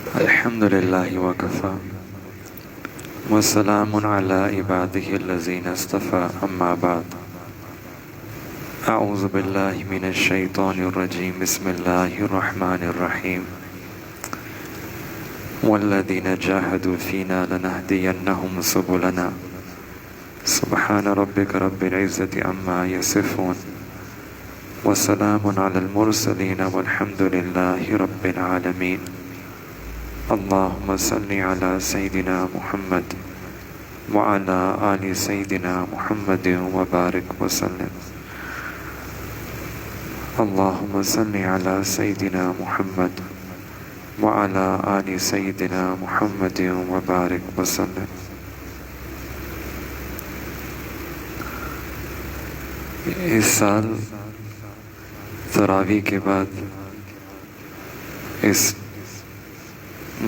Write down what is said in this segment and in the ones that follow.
الحمد لله وكفى وسلام على عباده الذين اصطفى أما بعد أعوذ بالله من الشيطان الرجيم بسم الله الرحمن الرحيم والذين جاهدوا فينا لنهدينهم سبلنا سبحان ربك رب العزة عما يصفون وسلام على المرسلين والحمد لله رب العالمين اللهم صل على سيدنا محمد وعلى آل سيدنا محمد وبارك وسلم اللهم صل على سيدنا محمد وعلى آل سيدنا محمد وبارك وسلم. اس سال تراویح کے بعد اس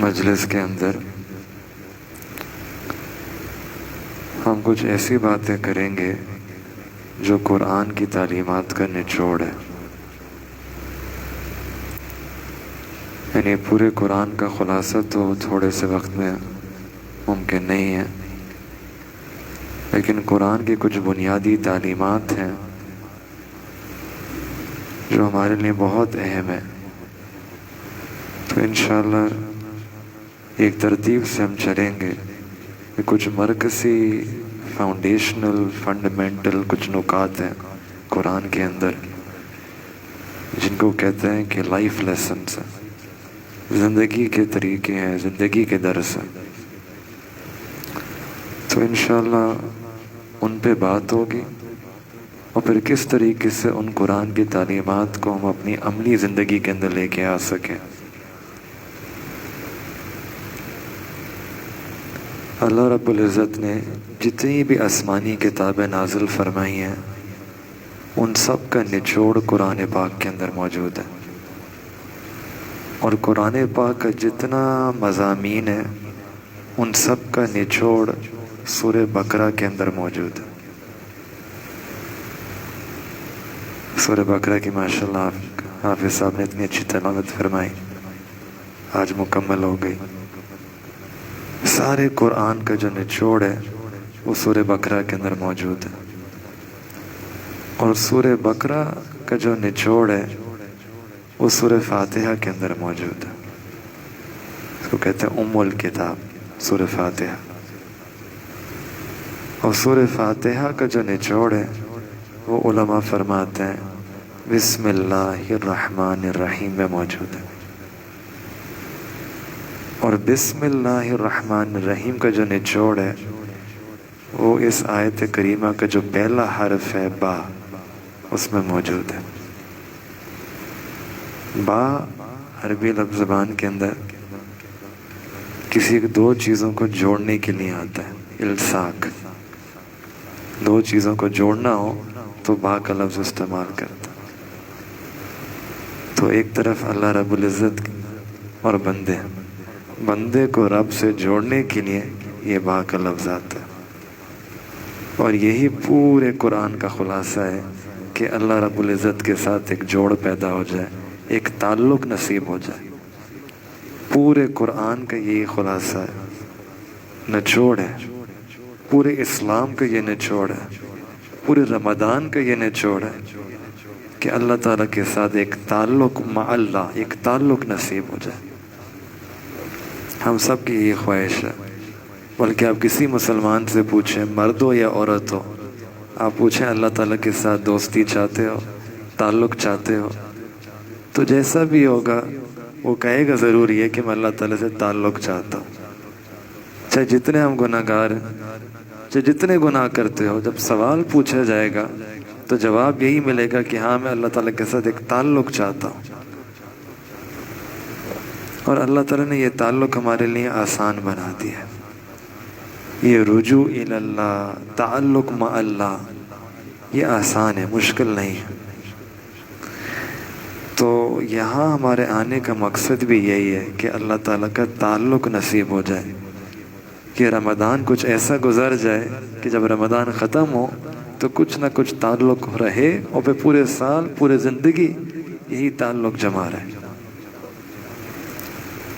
مجلس کے اندر ہم کچھ ایسی باتیں کریں گے جو قرآن کی تعلیمات کا نچوڑ ہے. یعنی پورے قرآن کا خلاصہ تو تھوڑے سے وقت میں ممکن نہیں ہے، لیکن قرآن کی کچھ بنیادی تعلیمات ہیں جو ہمارے لیے بہت اہم ہے. تو انشاءاللہ ایک ترتیب سے ہم چلیں گے کہ کچھ مرکزی فاؤنڈیشنل فنڈامنٹل کچھ نکات ہیں قرآن کے اندر جن کو کہتے ہیں کہ لائف لیسنس ہیں، زندگی کے طریقے ہیں، زندگی کے درس ہیں. تو انشاءاللہ ان پہ بات ہوگی اور پھر کس طریقے سے ان قرآن کی تعلیمات کو ہم اپنی عملی زندگی کے اندر لے کے آ سکیں. اللہ رب العزت نے جتنی بھی آسمانی کتابیں نازل فرمائی ہیں ان سب کا نچوڑ قرآن پاک کے اندر موجود ہے، اور قرآن پاک کا جتنا مضامین ہے ان سب کا نچوڑ سورہ بقرہ کے اندر موجود ہے. سورہ بقرہ کی ماشاءاللہ حافظ صاحب نے اتنی اچھی تلاوت فرمائی، آج مکمل ہو گئی. سارے قرآن کا جو نچوڑ ہے وہ سورہ بقرہ کے اندر موجود ہے، اور سورہ بقرہ کا جو نچوڑ ہے وہ سورہ فاتحہ کے اندر موجود ہے. اس کو کہتے ہیں ام الکتاب سورہ فاتحہ. اور سورہ فاتحہ کا جو نچوڑ ہے وہ علماء فرماتے ہیں بسم اللہ الرحمن الرحیم میں موجود ہے. اور بسم اللہ الرحمن الرحیم کا جو نچوڑ ہے وہ اس آیت کریمہ کا جو پہلا حرف ہے با، اس میں موجود ہے. با عربی لفظ زبان کے اندر کسی دو چیزوں کو جوڑنے کے لیے آتا ہے، الساق. دو چیزوں کو جوڑنا ہو تو با کا لفظ استعمال کرتا. تو ایک طرف اللہ رب العزت اور بندے کو رب سے جوڑنے کے لیے یہ با کا لفظ آتا ہے. اور یہی پورے قرآن کا خلاصہ ہے کہ اللہ رب العزت کے ساتھ ایک جوڑ پیدا ہو جائے، ایک تعلق نصیب ہو جائے. پورے قرآن کا یہی خلاصہ ہے، نچوڑ ہے. پورے اسلام کا یہ نچوڑ ہے، پورے رمضان کا یہ نچوڑ ہے کہ اللہ تعالیٰ کے ساتھ ایک تعلق مع اللہ، ایک تعلق نصیب ہو جائے. ہم سب کی یہ خواہش ہے. بلکہ آپ کسی مسلمان سے پوچھیں، مرد ہو یا عورت ہو، آپ پوچھیں اللہ تعالیٰ کے ساتھ دوستی چاہتے ہو، تعلق چاہتے ہو، تو جیسا بھی ہوگا وہ کہے گا ضرور یہ کہ میں اللہ تعالیٰ سے تعلق چاہتا ہوں. چاہے جتنے ہم گناہ گار ہیں، چاہے جتنے گناہ کرتے ہو، جب سوال پوچھا جائے گا تو جواب یہی ملے گا کہ ہاں میں اللہ تعالیٰ کے ساتھ ایک تعلق چاہتا ہوں. اور اللہ تعالیٰ نے یہ تعلق ہمارے لیے آسان بنا دیا ہے. یہ رجوع الی اللہ، تعلق مع اللہ، یہ آسان ہے، مشکل نہیں ہے. تو یہاں ہمارے آنے کا مقصد بھی یہی ہے کہ اللہ تعالیٰ کا تعلق نصیب ہو جائے، کہ رمضان کچھ ایسا گزر جائے کہ جب رمضان ختم ہو تو کچھ نہ کچھ تعلق رہے، اور پھر پورے سال پورے زندگی یہی تعلق جمع رہے.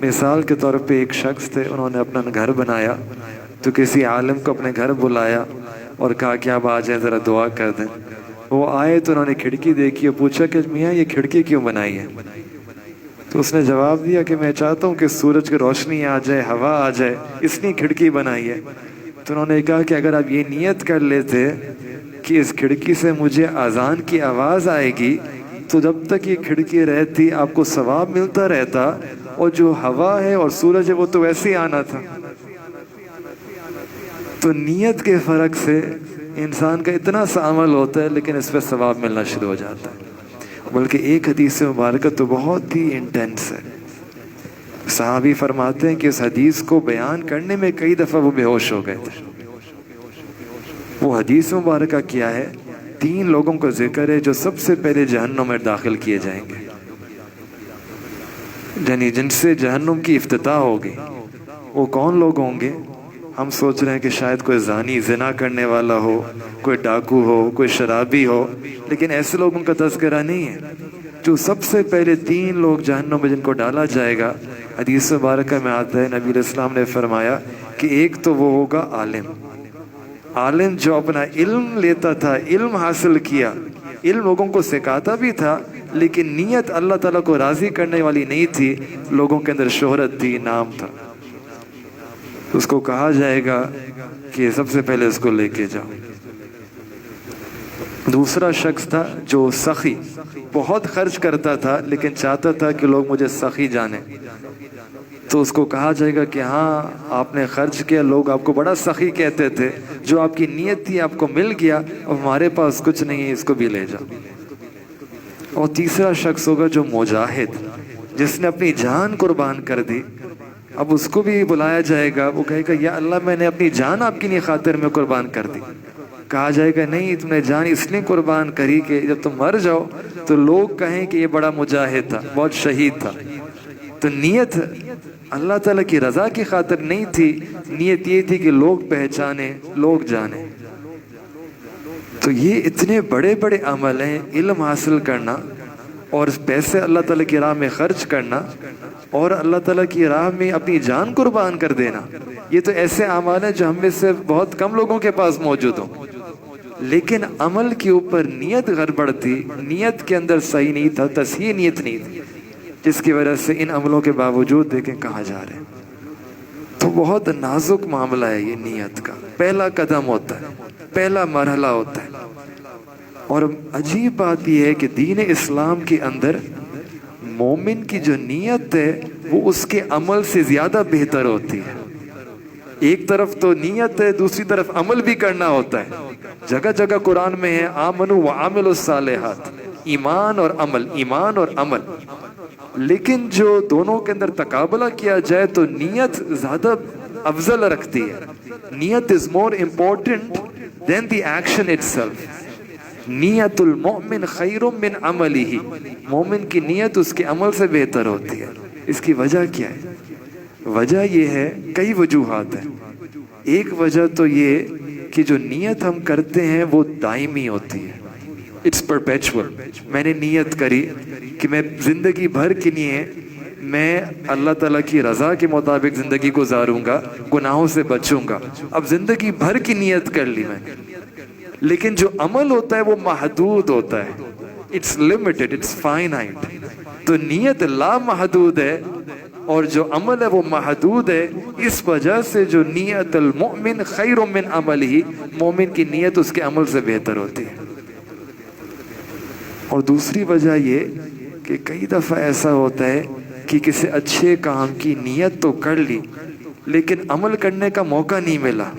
مثال کے طور پہ ایک شخص تھے، انہوں نے اپنا گھر بنایا تو کسی عالم کو اپنے گھر بلایا اور کہا کہ آپ آ جائیں ذرا دعا کر دیں۔ وہ آئے تو انہوں نے کھڑکی دیکھی اور پوچھا کہ میاں یہ کھڑکی کیوں بنائی ہے؟ تو اس نے جواب دیا کہ میں چاہتا ہوں کہ سورج کی روشنی آ جائے، ہوا آ جائے، اس لیے کھڑکی بنائی ہے۔ تو انہوں نے کہا کہ اگر آپ یہ نیت کر لیتے کہ اس کھڑکی سے مجھے اذان کی آواز آئے گی تو جب تک یہ کھڑکی رہتی آپ کو ثواب ملتا رہتا، اور جو ہوا ہے اور سورج ہے وہ تو ویسے ہی آنا تھا۔ تو نیت کے فرق سے انسان کا اتنا سا عمل ہوتا ہے لیکن اس پہ ثواب ملنا شروع ہو جاتا ہے۔ بلکہ ایک حدیث مبارکہ تو بہت ہی انٹینس ہے۔ صحابی فرماتے ہیں کہ اس حدیث کو بیان کرنے میں کئی دفعہ وہ بے ہوش ہو گئے تھے۔ وہ حدیث مبارکہ کیا ہے؟ 3 لوگوں کا ذکر ہے جو سب سے پہلے جہنم میں داخل کیے جائیں گے، یعنی جن سے جہنم کی افتتاح ہوگی۔ وہ کون لوگ ہوں گے؟ ہم سوچ رہے ہیں کہ شاید کوئی زانی، زنا کرنے والا ہو، کوئی ڈاکو ہو، کوئی شرابی ہو، لیکن ایسے لوگوں کا تذکرہ نہیں ہے۔ جو سب سے پہلے 3 لوگ جہنم میں جن کو ڈالا جائے گا، حدیث مبارکہ میں آتا ہے، نبی علیہ السلام نے فرمایا کہ ایک تو وہ ہوگا عالم جو اپنا علم لیتا تھا، علم حاصل کیا، علم لوگوں کو سکھاتا بھی تھا، لیکن نیت اللہ تعالیٰ کو راضی کرنے والی نہیں تھی، لوگوں کے اندر شہرت تھی، نام تھا۔ اس کو کہا جائے گا کہ سب سے پہلے اس کو لے کے جاؤ۔ دوسرا شخص تھا جو سخی، بہت خرچ کرتا تھا لیکن چاہتا تھا کہ لوگ مجھے سخی جانیں، تو اس کو کہا جائے گا کہ ہاں آپ نے خرچ کیا، لوگ آپ کو بڑا سخی کہتے تھے، جو آپ کی نیت تھی آپ کو مل گیا، اب ہمارے پاس کچھ نہیں ہے، اس کو بھی لے جاؤ۔ اور تیسرا شخص ہوگا جو مجاہد، جس نے اپنی جان قربان کر دی، اب اس کو بھی بلایا جائے گا، وہ کہے گا یا اللہ میں نے اپنی جان آپ کی خاطر میں قربان کر دی۔ کہا جائے گا نہیں، تم نے جان اس لیے قربان کری کہ جب تم مر جاؤ تو لوگ کہیں کہ یہ بڑا مجاہد تھا، بہت شہید تھا۔ تو نیت اللہ تعالیٰ کی رضا کی خاطر نہیں تھی، نیت یہ تھی کہ لوگ پہچانے، لوگ جانیں۔ تو یہ اتنے بڑے بڑے عمل ہیں، علم حاصل کرنا اور پیسے اللہ تعالیٰ کی راہ میں خرچ کرنا اور اللہ تعالیٰ کی راہ میں اپنی جان قربان کر دینا، یہ تو ایسے اعمال ہیں جو ہم میں سے بہت کم لوگوں کے پاس موجود ہوں۔ لیکن عمل کے اوپر نیت گڑبڑ تھی، نیت کے اندر صحیح نہیں تھا، تصحیح نیت نہیں تھی، جس کی وجہ سے ان عملوں کے باوجود دیکھیں کہاں جا رہے ہیں۔ تو بہت نازک معاملہ ہے یہ نیت کا، پہلا قدم ہوتا ہے، پہلا مرحلہ ہوتا ہے۔ اور عجیب بات یہ ہے کہ دین اسلام کے اندر مومن کی جو نیت ہے وہ اس کے عمل سے زیادہ بہتر ہوتی ہے۔ ایک طرف تو نیت ہے، دوسری طرف عمل بھی کرنا ہوتا ہے۔ جگہ جگہ قرآن میں ہے آمنوا وعملوا الصالحات، ایمان اور عمل، ایمان اور عمل۔ لیکن جو دونوں کے اندر تقابلہ کیا جائے تو نیت زیادہ افضل رکھتی ہے۔ نیت is more important than the action itself۔ نیت المؤمن خیر من عملہ، مومن کی نیت اس کے عمل سے بہتر ہوتی ہے۔ اس کی وجہ کیا ہے؟ وجہ یہ ہے، کئی وجوہات ہیں۔ ایک وجہ تو یہ کہ جو نیت ہم کرتے ہیں وہ دائمی ہوتی ہے، اٹس پرپیچول۔ میں نے نیت کری کہ میں زندگی بھر کے لیے میں اللہ تعالیٰ کی رضا کے مطابق زندگی گزاروں گا، گناہوں سے بچوں گا، اب زندگی بھر کی نیت کر لی میں۔ لیکن جو عمل ہوتا ہے وہ محدود ہوتا ہے، اٹس لمیٹڈ، اٹس فائنائٹ۔ تو نیت لا محدود ہے اور جو عمل ہے وہ محدود ہے۔ اس وجہ سے جو نیت المؤمن خیر من عملہ، مومن کی نیت اس کے عمل سے بہتر ہوتی ہے۔ اور دوسری وجہ یہ کہ کئی دفعہ ایسا ہوتا ہے کہ کسی اچھے کام کی نیت تو کر لی لیکن عمل کرنے کا موقع نہیں ملا،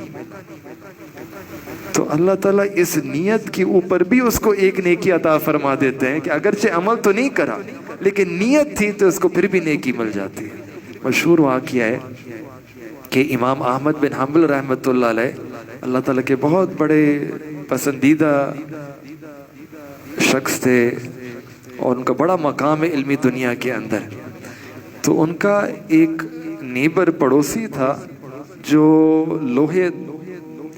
تو اللہ تعالیٰ اس نیت کے اوپر بھی اس کو ایک نیکی عطا فرما دیتے ہیں کہ اگرچہ عمل تو نہیں کرا لیکن نیت تھی تو اس کو پھر بھی نیکی مل جاتی ہے۔ مشہور واقعہ ہے کہ امام احمد بن حنبل رحمۃ اللہ علیہ اللہ تعالیٰ کے بہت بڑے پسندیدہ شخص تھے اور ان کا بڑا مقام ہے علمی دنیا کے اندر۔ تو ان کا ایک نیبر پڑوسی تھا جو لوہے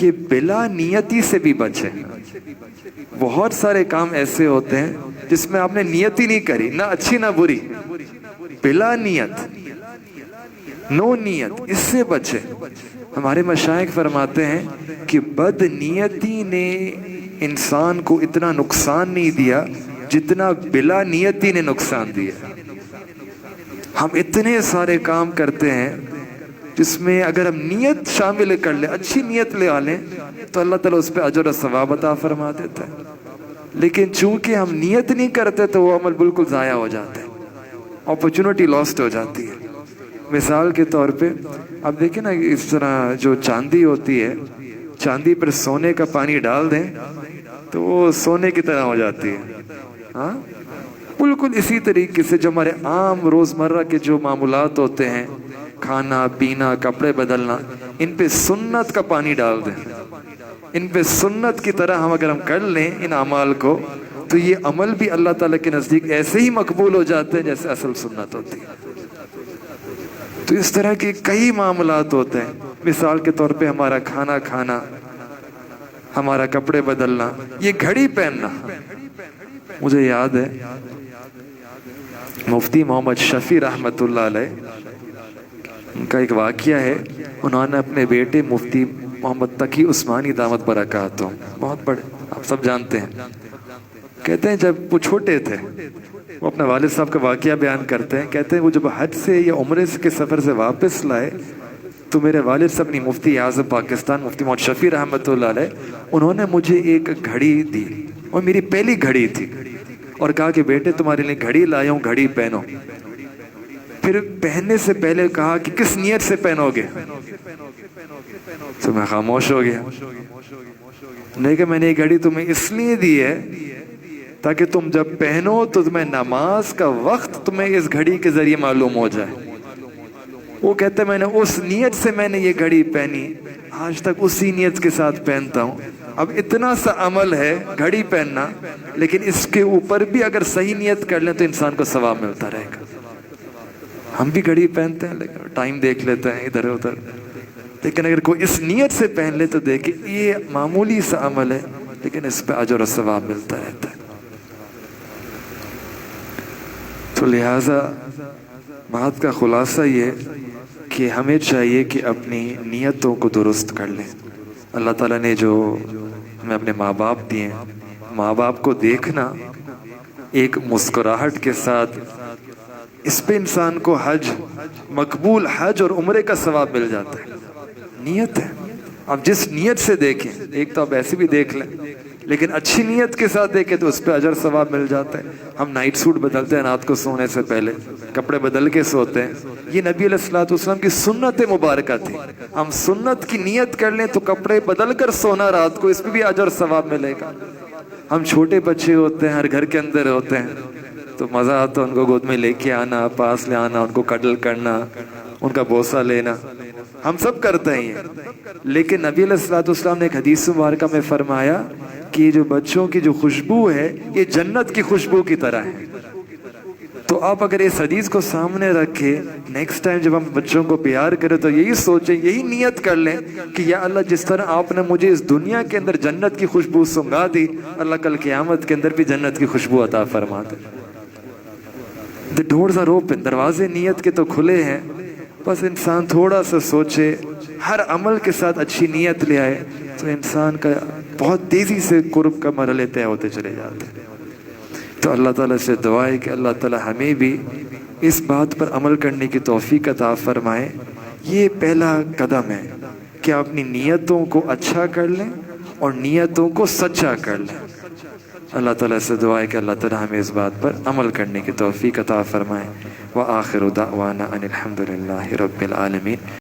کہ بلا نیتی سے بھی بچیں۔ بہت سارے کام ایسے ہوتے ہیں جس میں آپ نے نیت ہی نہیں کری، نہ اچھی نہ بری، بلا نیت، نو نیت، اس سے بچے۔ ہمارے مشائخ فرماتے ہیں کہ بد نیتی نے انسان کو اتنا نقصان نہیں دیا جتنا بلا نیتی نے نقصان دیا۔ ہم اتنے سارے کام کرتے ہیں جس میں اگر ہم نیت شامل کر لیں، اچھی نیت لے آلیں، تو اللہ تعالیٰ اس پہ اجر و ثواب عطا فرما دیتا ہے۔ لیکن چونکہ ہم نیت نہیں کرتے تو وہ عمل بالکل ضائع ہو جاتا ہے، اپرچونٹی لاسٹ ہو جاتی ہے۔ مثال کے طور پہ آپ دیکھیں نا، اس طرح جو چاندی ہوتی ہے، چاندی پر سونے کا پانی ڈال دیں تو وہ سونے کی طرح ہو جاتی ہے۔ ہاں، بالکل اسی طریقے سے جو ہمارے عام روزمرہ کے جو معمولات ہوتے ہیں، کھانا پینا، کپڑے بدلنا، ان پہ سنت کا پانی ڈال دیں، ان پہ سنت کی طرح ہم اگر ہم کر لیں ان اعمال کو، تو یہ عمل بھی اللہ تعالیٰ کے نزدیک ایسے ہی مقبول ہو جاتے ہیں جیسے اصل سنت ہوتی ہے۔ تو اس طرح کے کئی معاملات ہوتے ہیں۔ مثال کے طور پہ ہمارا کھانا کھانا، ہمارا کپڑے بدلنا، یہ گھڑی پہننا۔ مجھے یاد ہے مفتی محمد شفیع رحمۃ اللہ علیہ، ان کا ایک واقعہ ہے، انہوں نے اپنے بیٹے مفتی محمد تقی عثمانی دامت برکاتہم، بہت بڑے، آپ سب جانتے ہیں، کہتے ہیں جب وہ چھوٹے تھے، وہ اپنے والد صاحب کا واقعہ بیان کرتے ہیں، کہتے ہیں وہ جب حج سے یا عمرے کے سفر سے واپس لائے تو میرے والد صاحب نے، مفتی اعظم پاکستان مفتی محمد شفیع رحمۃ اللہ علیہ، انہوں نے مجھے ایک گھڑی دی، اور میری پہلی گھڑی تھی، اور کہا کہ بیٹے تمہارے لیے گھڑی لایا ہوں، گھڑی پہنو۔ پھر پہننے سے پہلے کہا کہ کس نیت سے پہنو گے؟ تو میں خاموش ہو گیا۔ لیکن میں نے یہ گھڑی تمہیں اس لیے دی ہے تاکہ تم جب پہنو تو تمہیں نماز کا وقت تمہیں اس گھڑی کے ذریعے معلوم ہو جائے۔ وہ کہتے ہیں میں نے اس نیت سے میں نے یہ گھڑی پہنی، آج تک اسی نیت کے ساتھ پہنتا ہوں۔ اب اتنا سا عمل ہے گھڑی پہننا، لیکن اس کے اوپر بھی اگر صحیح نیت کر لیں تو انسان کو ثواب ملتا رہے گا۔ ہم بھی گھڑی پہنتے ہیں لیکن ٹائم دیکھ لیتے ہیں ادھر ادھر، لیکن اگر کوئی اس نیت سے پہن لے تو دیکھیں یہ معمولی سا عمل ہے لیکن اس پہ اجر و ثواب ملتا رہتا ہے۔ تو لہٰذا بات کا خلاصہ یہ کہ ہمیں چاہیے کہ اپنی نیتوں کو درست کر لیں۔ اللہ تعالیٰ نے جو ہمیں اپنے ماں باپ دیے ہیں، ماں باپ کو دیکھنا ایک مسکراہٹ کے ساتھ، اس پہ انسان کو حج، مقبول حج اور عمرے کا ثواب مل جاتا ہے۔ نیت ہے، آپ جس نیت سے دیکھیں، ایک تو آپ ایسے بھی دیکھ لیں لیکن اچھی نیت کے ساتھ دیکھیں تو اس پہ اجر ثواب مل جاتا ہے۔ ہم نائٹ سوٹ بدلتے ہیں رات کو سونے سے پہلے، کپڑے بدل کے سوتے ہیں، یہ نبی علیہ الصلوۃ والسلام کی سنت مبارکہ تھی۔ ہم سنت کی نیت کر لیں تو کپڑے بدل کر سونا رات کو، اس پہ بھی اجر ثواب ملے گا۔ ہم چھوٹے بچے ہوتے ہیں، ہر گھر کے اندر ہوتے ہیں، تو مزہ آتا ہے ان کو گود میں لے کے آنا، پاس لے آنا، ان کو کڈل کرنا، ان کا بوسہ لینا، ہم سب کرتے ہیں یہ۔ لیکن نبی علیہ الصلوۃ والسلام نے ایک حدیث مبارکہ میں فرمایا کہ یہ جو بچوں کی جو خوشبو ہے یہ جنت کی خوشبو کی طرح ہے۔ تو آپ اگر اس حدیث کو سامنے رکھے، نیکسٹ ٹائم جب ہم بچوں کو پیار کریں تو یہی سوچیں، یہی نیت کر لیں کہ یا اللہ جس طرح آپ نے مجھے اس دنیا کے اندر جنت کی خوشبو سنگھا دی، اللہ کل قیامت کے اندر بھی جنت کی خوشبو عطا فرما دے۔ The doors are open، دروازے نیت کے تو کھلے ہیں، بس انسان تھوڑا سا سوچے، ہر عمل کے ساتھ اچھی نیت لے آئے تو انسان کا بہت تیزی سے قرب کا مرحلے طے ہوتے چلے جاتے ہیں۔ تو اللہ تعالیٰ سے دعا ہے کہ اللہ تعالیٰ ہمیں بھی اس بات پر عمل کرنے کی توفیق عطا فرمائے۔ یہ پہلا قدم ہے کہ آپ اپنی نیتوں کو اچھا کر لیں اور نیتوں کو سچا کر لیں۔ اللہ تعالیٰ سے دعا ہے کہ اللہ تعالیٰ ہمیں اس بات پر عمل کرنے کی توفیق عطا فرمائے۔ وآخر دعوانا ان الحمد للہ رب العالمین۔